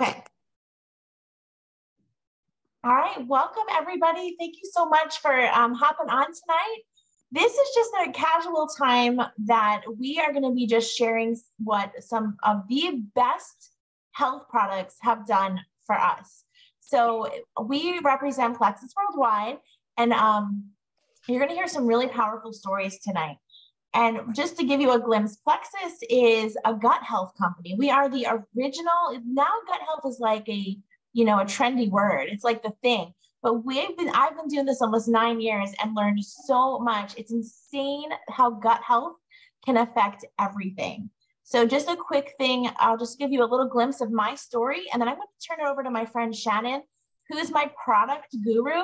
Okay. All right. Welcome, everybody. Thank you so much for hopping on tonight. This is just a casual time that we are going to be just sharing what some of the best health products have done for us. So we represent Plexus Worldwide, and you're going to hear some really powerful stories tonight. And just to give you a glimpse, Plexus is a gut health company. We are the original. Now gut health is like a trendy word. It's like the thing. But I've been doing this almost 9 years and learned so much. It's insane how gut health can affect everything. So just a quick thing, I'll just give you a little glimpse of my story, and then I'm going to turn it over to my friend Shannon, who is my product guru.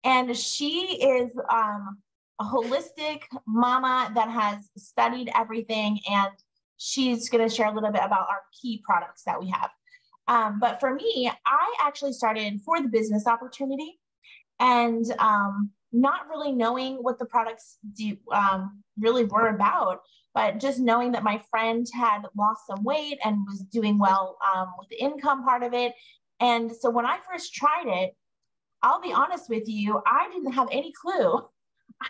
And she is a holistic mama that has studied everything, and she's going to share a little bit about our key products that we have. But for me, I actually started for the business opportunity, and not really knowing what the products really were about, but just knowing that my friend had lost some weight and was doing well with the income part of it. And so when I first tried it, I'll be honest with you, I didn't have any clue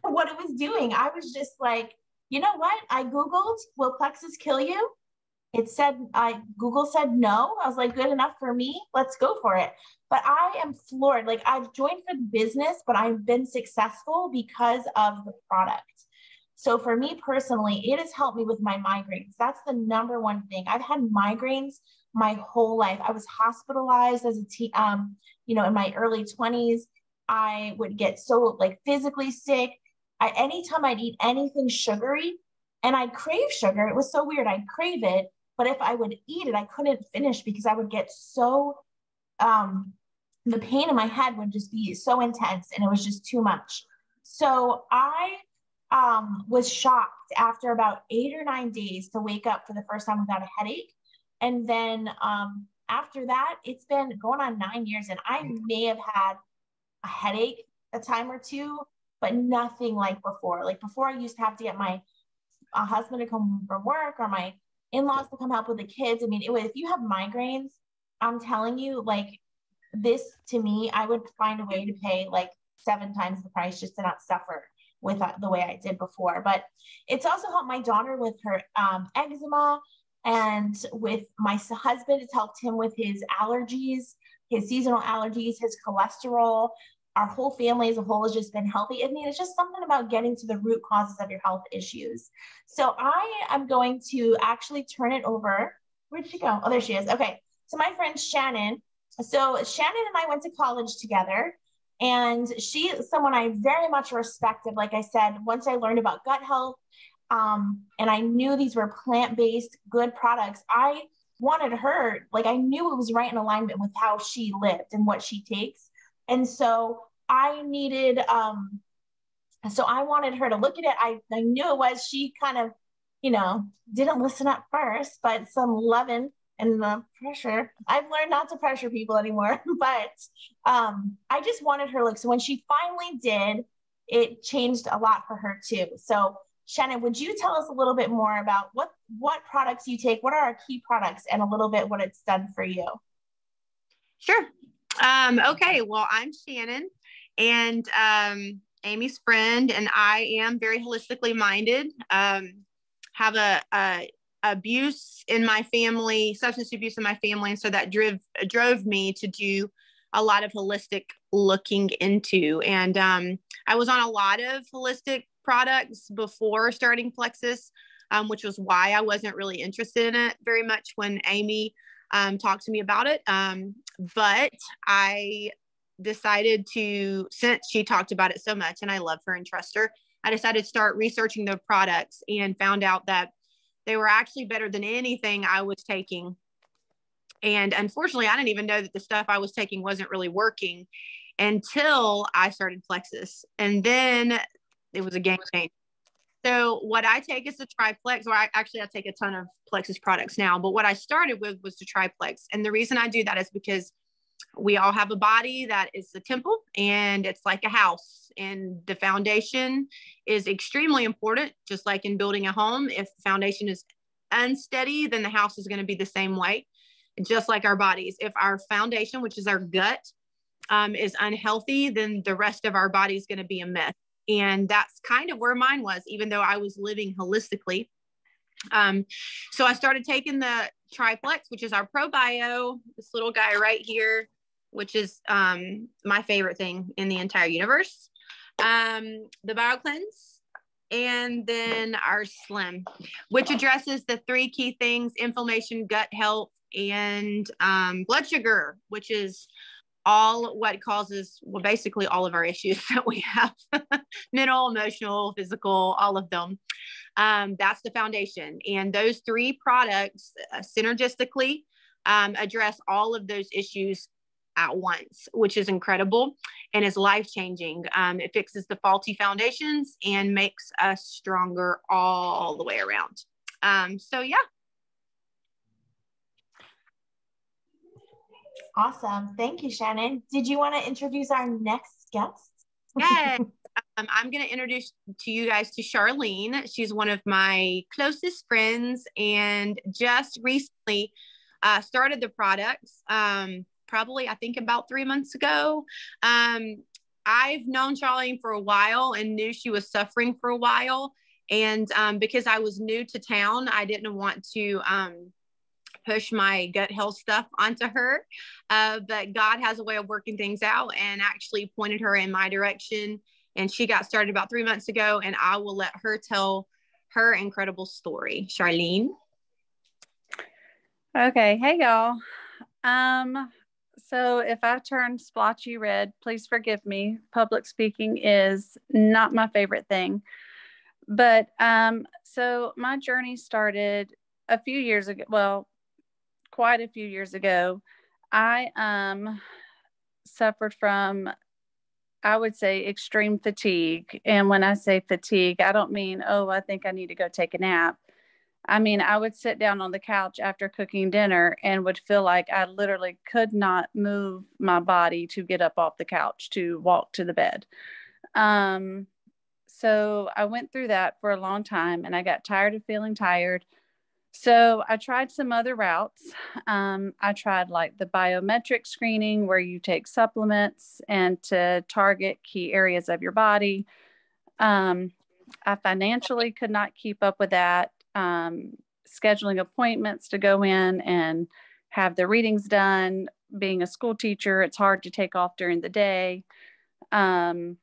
what it was doing. I was just like, you know what? I Googled, will Plexus kill you? It said, Google said no. I was like, good enough for me. Let's go for it. But I am floored. Like, I've joined for the business, but I've been successful because of the product. So for me personally, it has helped me with my migraines. That's the number one thing. I've had migraines my whole life. I was hospitalized as in my early 20s. I would get so like physically sick. Anytime I'd eat anything sugary, and I'd crave sugar. It was so weird. I'd crave it, but if I would eat it, I couldn't finish because I would get so, the pain in my head would just be so intense, and it was just too much. So I was shocked after about 8 or 9 days to wake up for the first time without a headache. And then after that, it's been going on 9 years, and I may have had a headache a time or two, but nothing like before. Like before, I used to have to get my husband to come from work or my in-laws to come help with the kids. I mean, if you have migraines, I'm telling you, like this to me, I would find a way to pay like 7 times the price just to not suffer with the way I did before. But it's also helped my daughter with her eczema, and with my husband, it's helped him with his allergies, his seasonal allergies, his cholesterol. Our whole family as a whole has just been healthy. I mean, it's just something about getting to the root causes of your health issues. So I am going to actually turn it over. Where'd she go? Oh, there she is. Okay. So my friend Shannon. So Shannon and I went to college together, and she is someone I very much respected. Like I said, once I learned about gut health, and I knew these were plant-based good products, I wanted her, like I knew it was right in alignment with how she lived and what she takes. And so I needed, so I wanted her to look at it. I knew it was, she kind of, didn't listen at first, but some loving and pressure. I've learned not to pressure people anymore, but I just wanted her to look. So when she finally did, it changed a lot for her too. So Shannon, would you tell us a little bit more about what products you take? What are our key products, and a little bit what it's done for you? Sure. Okay. Well, I'm Shannon, and Amy's friend, and I am very holistically minded. Have a abuse in my family, substance abuse in my family, and so that drove me to do a lot of holistic looking into. And I was on a lot of holistic products before starting Plexus, which was why I wasn't really interested in it very much when Amy talked to me about it. But I decided to, since she talked about it so much and I love her and trust her, I decided to start researching the products and found out that they were actually better than anything I was taking. And unfortunately, I didn't even know that the stuff I was taking wasn't really working until I started Plexus. And then it was a game changer. So what I take is the triplex, or I take a ton of Plexus products now, but what I started with was the triplex. And the reason I do that is because we all have a body that is the temple, and it's like a house, and the foundation is extremely important. Just like in building a home, if the foundation is unsteady, then the house is going to be the same way. just like our bodies. If our foundation, which is our gut, is unhealthy, then the rest of our body is going to be a mess. And that's kind of where mine was, even though I was living holistically. So I started taking the Triplex, which is our ProBio, this little guy right here, which is my favorite thing in the entire universe. The BioCleanse, and then our Slim, which addresses the 3 key things: inflammation, gut health, and blood sugar, which is all what causes, well, basically all of our issues that we have: mental, emotional, physical, all of them. That's the foundation. And those 3 products synergistically address all of those issues at once, which is incredible and is life-changing. It fixes the faulty foundations and makes us stronger all the way around. So yeah. Awesome. Thank you, Shannon. Did you want to introduce our next guest? Yes. I'm going to introduce to you guys to Charlene. She's one of my closest friends and just recently started the products. Probably, I think, about 3 months ago. I've known Charlene for a while and knew she was suffering for a while. And because I was new to town, I didn't want to push my gut health stuff onto her. But God has a way of working things out and actually pointed her in my direction. And she got started about 3 months ago, and I will let her tell her incredible story. Charlene. Okay. Hey, y'all. So if I turn splotchy red, please forgive me. Public speaking is not my favorite thing. But so my journey started a few years ago. Well, quite a few years ago. I suffered from, I would say, extreme fatigue. And when I say fatigue, I don't mean, oh, I think I need to go take a nap. I mean, I would sit down on the couch after cooking dinner and would feel like I literally could not move my body to get up off the couch to walk to the bed. So I went through that for a long time, and I got tired of feeling tired. So I tried some other routes. I tried like the biometric screening, where you take supplements and to target key areas of your body. I financially could not keep up with that. Scheduling appointments to go in and have the readings done. Being a school teacher, it's hard to take off during the day. Then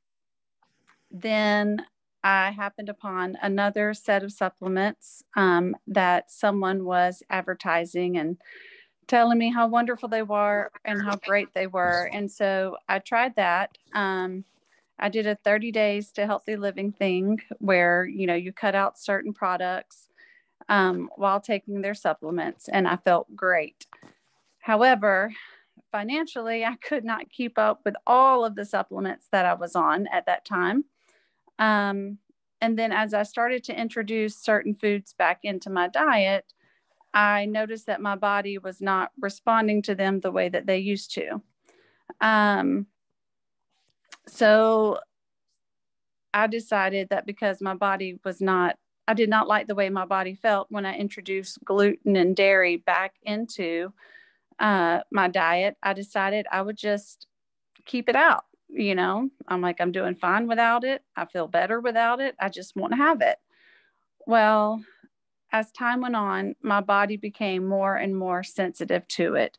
I happened upon another set of supplements that someone was advertising and telling me how wonderful they were and how great they were. And so I tried that. I did a 30 days to healthy living thing where, you cut out certain products while taking their supplements, and I felt great. However, financially, I could not keep up with all of the supplements that I was on at that time. And then as I started to introduce certain foods back into my diet, I noticed that my body was not responding to them the way that they used to. So I decided that because my body was not, I did not like the way my body felt when I introduced gluten and dairy back into my diet, I decided I would just keep it out. I'm like, I'm doing fine without it. I feel better without it. I just won't have it. Well, as time went on, my body became more and more sensitive to it.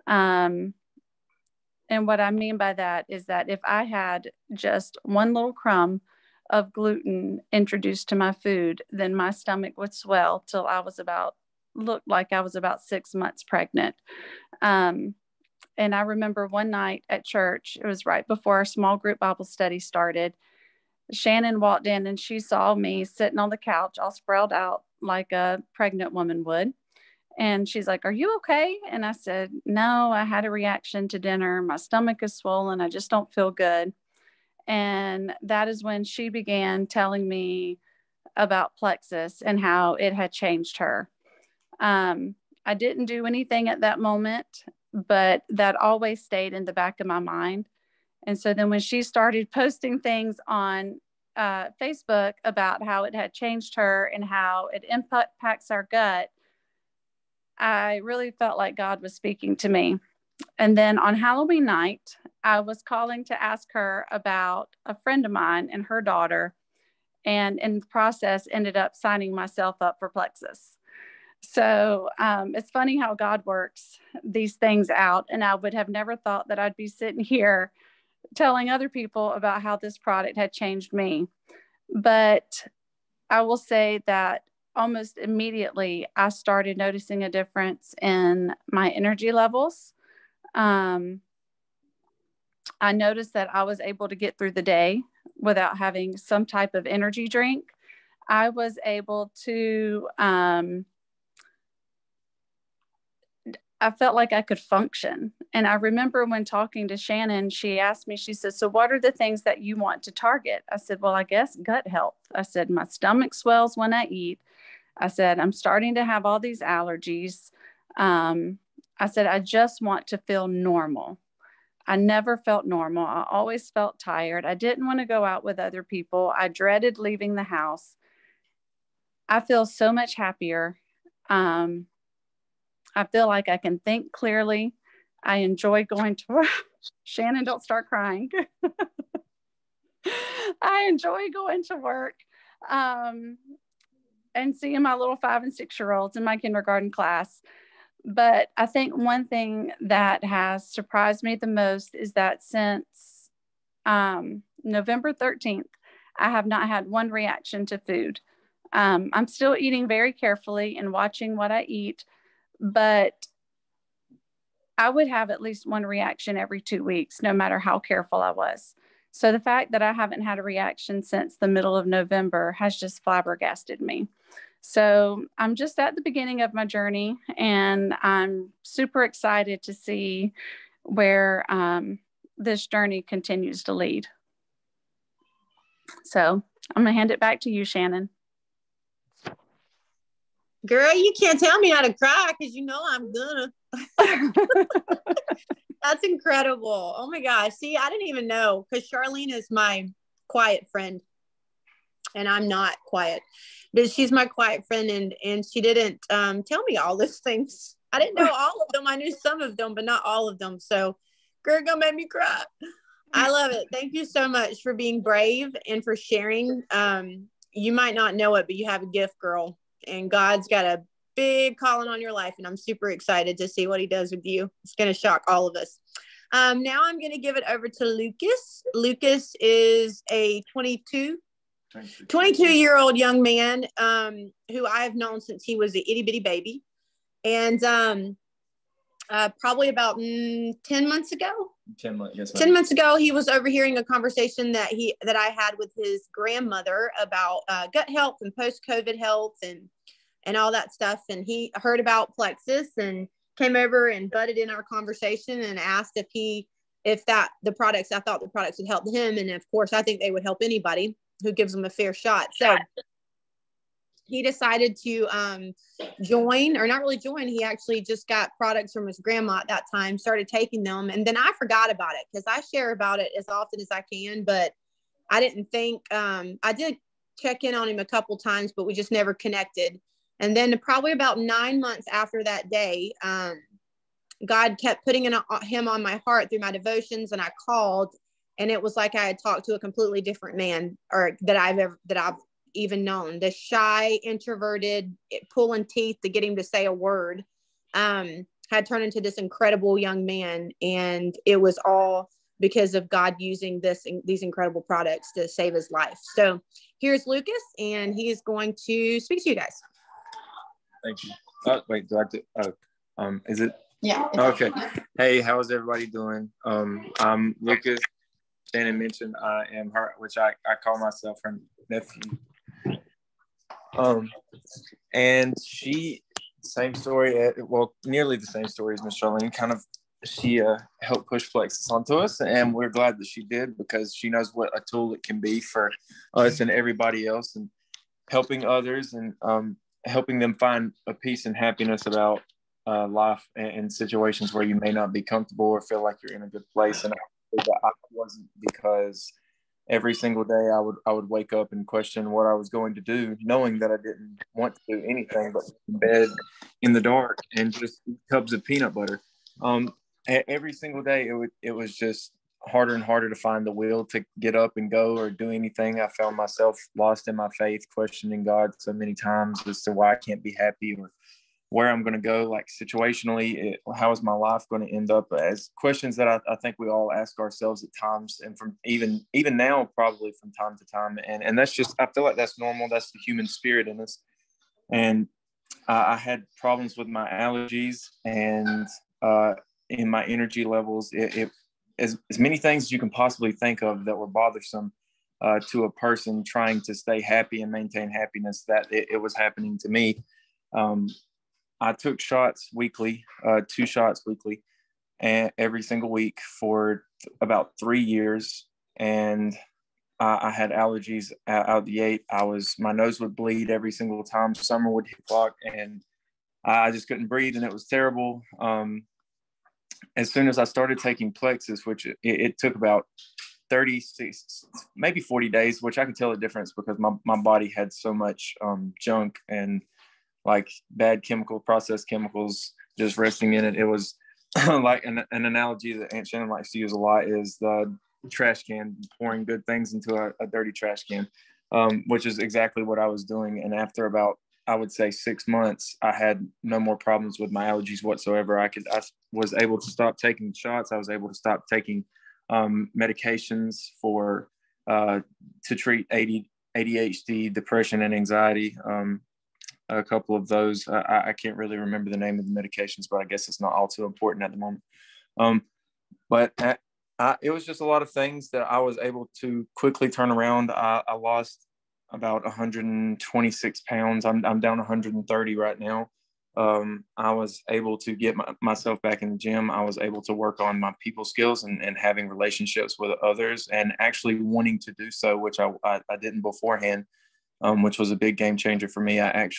And what I mean by that is that if I had just one little crumb of gluten introduced to my food, then my stomach would swell till looked like I was about 6 months pregnant. And I remember one night at church, it was right before our small group Bible study started. Shannon walked in and she saw me sitting on the couch, all sprawled out like a pregnant woman would. And she's like, "Are you okay?" And I said, "No, I had a reaction to dinner. My stomach is swollen. I just don't feel good." And that is when she began telling me about Plexus and how it had changed her. I didn't do anything at that moment, but that always stayed in the back of my mind. And so then when she started posting things on Facebook about how it had changed her and how it impacts our gut, I really felt like God was speaking to me. And then on Halloween night, I was calling to ask her about a friend of mine and her daughter, and in the process ended up signing myself up for Plexus. So it's funny how God works these things out. And I would have never thought that I'd be sitting here telling other people about how this product had changed me. But I will say that almost immediately I started noticing a difference in my energy levels. I noticed that I was able to get through the day without having some type of energy drink. I was able to, I felt like I could function. And I remember when talking to Shannon, she asked me, she said, so what are the things that you want to target? I said, well, I guess gut health. I said, my stomach swells when I eat. I said, I'm starting to have all these allergies. I said, I just want to feel normal. I never felt normal. I always felt tired. I didn't want to go out with other people. I dreaded leaving the house. I feel so much happier. I feel like I can think clearly. I enjoy going to work. Shannon, don't start crying. I enjoy going to work and seeing my little 5 and 6-year-olds in my kindergarten class. But I think one thing that has surprised me the most is that since November 13th, I have not had one reaction to food. I'm still eating very carefully and watching what I eat, but I would have at least one reaction every 2 weeks, no matter how careful I was. So the fact that I haven't had a reaction since the middle of November has just flabbergasted me. So I'm just at the beginning of my journey, and I'm super excited to see where this journey continues to lead. So I'm going to hand it back to you, Shannon. Girl, you can't tell me how to cry because you know I'm gonna. That's incredible. Oh my gosh. See, I didn't even know, because Charlene is my quiet friend and I'm not quiet, but she's my quiet friend, and she didn't tell me all those things. I didn't know all of them. I knew some of them, but not all of them. So girl, gonna make me cry. I love it. Thank you so much for being brave and for sharing. You might not know it, but you have a gift, girl, and God's got a big calling on your life, and I'm super excited to see what he does with you. It's going to shock all of us. Now I'm going to give it over to Lucas. Lucas is a 22-year-old young man who I have known since he was an itty bitty baby. And probably about 10 months ago, 10 months ago, he was overhearing a conversation that I had with his grandmother about gut health and post-COVID health and all that stuff. And he heard about Plexus and came over and butted in our conversation and asked if I thought the products would help him. And of course, I think they would help anybody who gives them a fair shot. So he decided to join, or not really join. He actually just got products from his grandma at that time, started taking them. And then I forgot about it, because I share about it as often as I can, but I didn't think, I did check in on him a couple times, but we just never connected. And then probably about 9 months after that day, God kept putting him on my heart through my devotions, and I called, and it was like I had talked to a completely different man, or that I've even known. The shy, introverted, pulling teeth to get him to say a word, had turned into this incredible young man, and it was all because of God using these incredible products to save his life. So here's Lucas, and he's going to speak to you guys. Thank you. Wait, do I have to, is it? Yeah. Okay. Hey, how's everybody doing? I'm Lucas. Shannon mentioned I am her, which I call myself her nephew. And she, same story, nearly the same story as Miss Charlene. Kind of, she helped push Plexus onto us, and we're glad that she did, because she knows what a tool it can be for us and everybody else, and helping others, and helping them find a peace and happiness about life and situations where you may not be comfortable or feel like you're in a good place. And I wasn't, because every single day I would wake up and question what I was going to do, knowing that I didn't want to do anything but in bed in the dark and just eat tubs of peanut butter. Every single day it was just harder and harder to find the will to get up and go or do anything. I found myself lost in my faith, questioning God so many times as to why I can't be happy or where I'm going to go, like situationally, how is my life going to end up, as questions that I think we all ask ourselves at times, and from even now, probably from time to time. And that's just, I feel like that's normal. That's the human spirit in us. And I had problems with my allergies and in my energy levels. As many things as you can possibly think of that were bothersome to a person trying to stay happy and maintain happiness, that it was happening to me. I took shots weekly, 2 shots weekly, and every single week for about 3 years. And I had allergies out the gate. My nose would bleed every single time summer would hit clock, and I just couldn't breathe, and it was terrible. As soon as I started taking Plexus, which it took about 36, maybe 40 days, which I could tell the difference because my body had so much junk and like bad processed chemicals just resting in it. It was like an analogy that Aunt Shannon likes to use a lot is the trash can, pouring good things into a dirty trash can, which is exactly what I was doing. And after about, I would say 6 months, I had no more problems with my allergies whatsoever. I was able to stop taking shots. I was able to stop taking medications to treat ADHD, depression, and anxiety. A couple of those. I can't really remember the name of the medications, but I guess it's not all too important at the moment. But it was just a lot of things that I was able to quickly turn around. I lost about 126 pounds. I'm down 130 right now. I was able to get myself back in the gym. I was able to work on my people skills and having relationships with others and actually wanting to do so, which I didn't beforehand. Which was a big game changer for me. I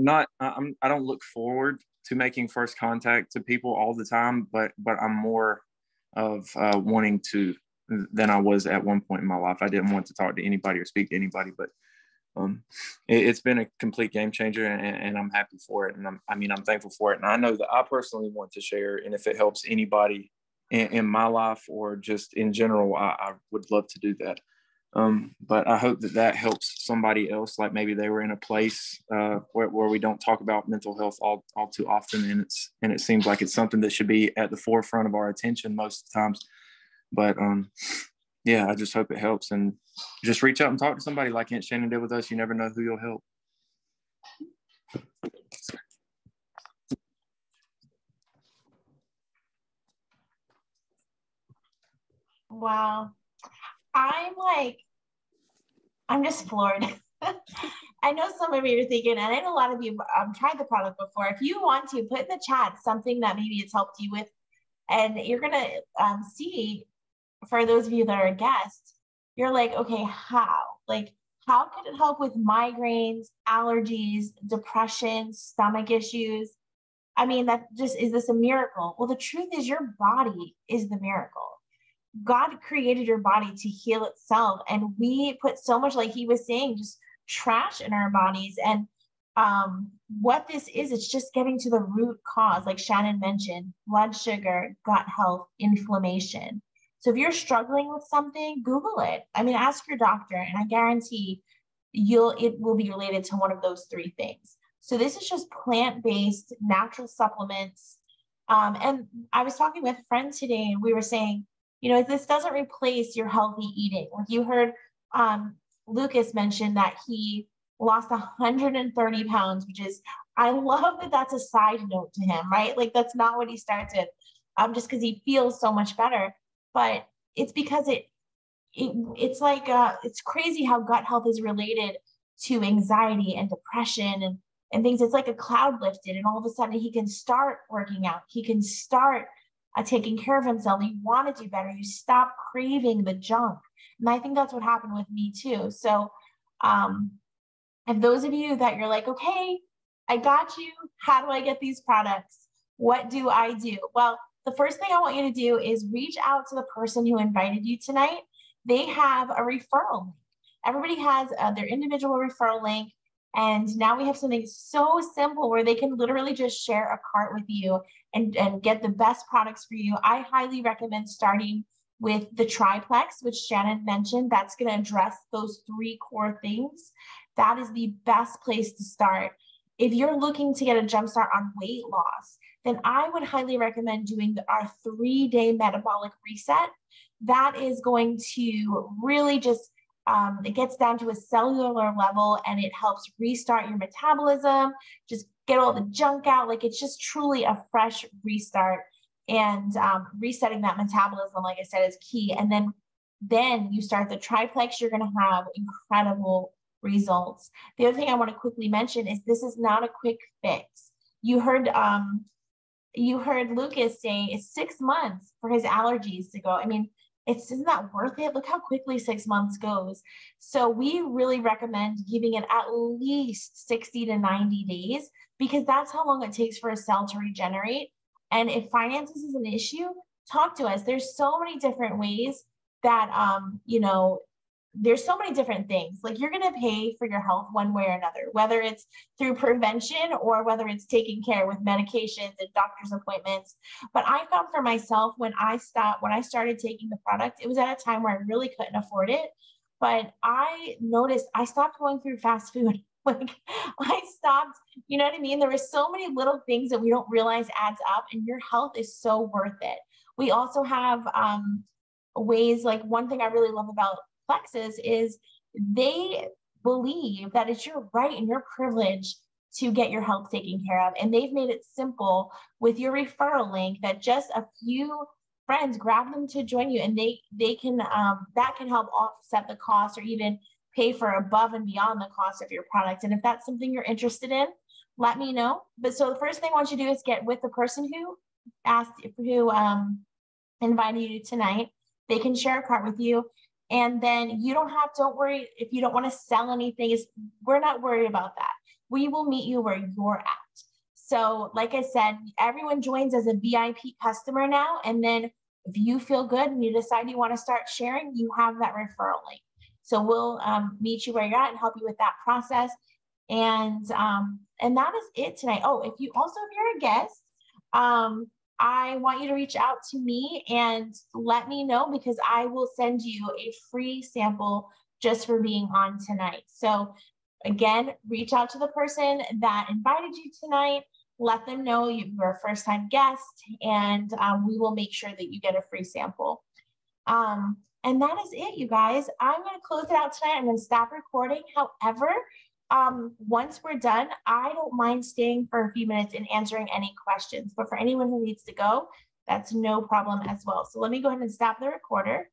don't look forward to making first contact to people all the time, but I'm more of wanting to than I was at one point in my life. I didn't want to talk to anybody or speak to anybody, but it's been a complete game changer, and I'm happy for it. And I'm thankful for it. And I know that I personally want to share, and if it helps anybody in my life or just in general, I would love to do that. But I hope that helps somebody else. Like maybe they were in a place where we don't talk about mental health all too often, and it seems like it's something that should be at the forefront of our attention most of the times. But yeah, I just hope it helps, and just reach out and talk to somebody like Aunt Shannon did with us. You never know who you'll help. Wow. I'm just floored. I know some of you are thinking, and I know a lot of you tried the product before. If you want to, put in the chat something that maybe it's helped you with, and you're going to see, for those of you that are guests, you're like, okay, how? Like, how could it help with migraines, allergies, depression, stomach issues? I mean, is this a miracle? Well, the truth is your body is the miracle. God created your body to heal itself. And we put so much, like he was saying, just trash in our bodies. And what this is, it's just getting to the root cause, like Shannon mentioned, blood sugar, gut health, inflammation. So if you're struggling with something, Google it. I mean, ask your doctor, and I guarantee it will be related to one of those 3 things. So this is just plant-based, natural supplements. And I was talking with a friend today, and we were saying, this doesn't replace your healthy eating. Like you heard Lucas mention that he lost 130 pounds, which is, I love that that's a side note to him, right? Like that's not what he started, just because he feels so much better. But it's because it's like, it's crazy how gut health is related to anxiety and depression and things. It's like a cloud lifted, and all of a sudden he can start working out. He can start taking care of himself. You want to do better. You stop craving the junk. And I think that's what happened with me too. So if those of you that you're like, okay, I got you. How do I get these products? What do I do? Well, the first thing I want you to do is reach out to the person who invited you tonight they have a referral link. Everybody has their individual referral link. And now we have something so simple where they can literally just share a cart with you and get the best products for you. I highly recommend starting with the triplex, which Shannon mentioned. That's going to address those 3 core things. That is the best place to start. If you're looking to get a jump start on weight loss, then I would highly recommend doing our 3-day metabolic reset. That is going to really just, it gets down to a cellular level and it helps restart your metabolism, just get all the junk out. Like, it's just truly a fresh restart. And resetting that metabolism, like I said, is key. And then you start the triplex, you're going to have incredible results. The other thing I want to quickly mention is this is not a quick fix. You heard Lucas say it's 6 months for his allergies to go. I mean, isn't that worth it? Look how quickly 6 months goes. So we really recommend giving it at least 60 to 90 days, because that's how long it takes for a cell to regenerate. And if finances is an issue, talk to us. There's so many different ways that, there's so many different things. Like, you're going to pay for your health one way or another, whether it's through prevention or whether it's taking care with medications and doctor's appointments. But I found for myself, when I started taking the product, it was at a time where I really couldn't afford it. But I noticed I stopped going through fast food. Like, I stopped, you know what I mean? There were so many little things that we don't realize adds up, and your health is so worth it. We also have ways, like, one thing I really love about Plexus is they believe that it's your right and your privilege to get your health taken care of. And they've made it simple with your referral link that just a few friends grab them to join you, and they can, that can help offset the cost or even pay for above and beyond the cost of your product. And if that's something you're interested in, let me know. But so the first thing I want you to do is get with the person who invited you tonight. They can share a cart with you. And then don't worry if you don't want to sell anything. We're not worried about that. We will meet you where you're at. So like I said, everyone joins as a VIP customer now. And then if you feel good and you decide you want to start sharing, you have that referral link. So we'll meet you where you're at and help you with that process. And that is it tonight. Oh, if you're a guest, I want you to reach out to me and let me know, because I will send you a free sample just for being on tonight. So again, reach out to the person that invited you tonight. Let them know you're a first-time guest, and we will make sure that you get a free sample. And that is it, you guys. I'm going to close it out tonight. I'm going to stop recording. However, once we're done, I don't mind staying for a few minutes and answering any questions. But for anyone who needs to go, that's no problem as well. So let me go ahead and stop the recorder.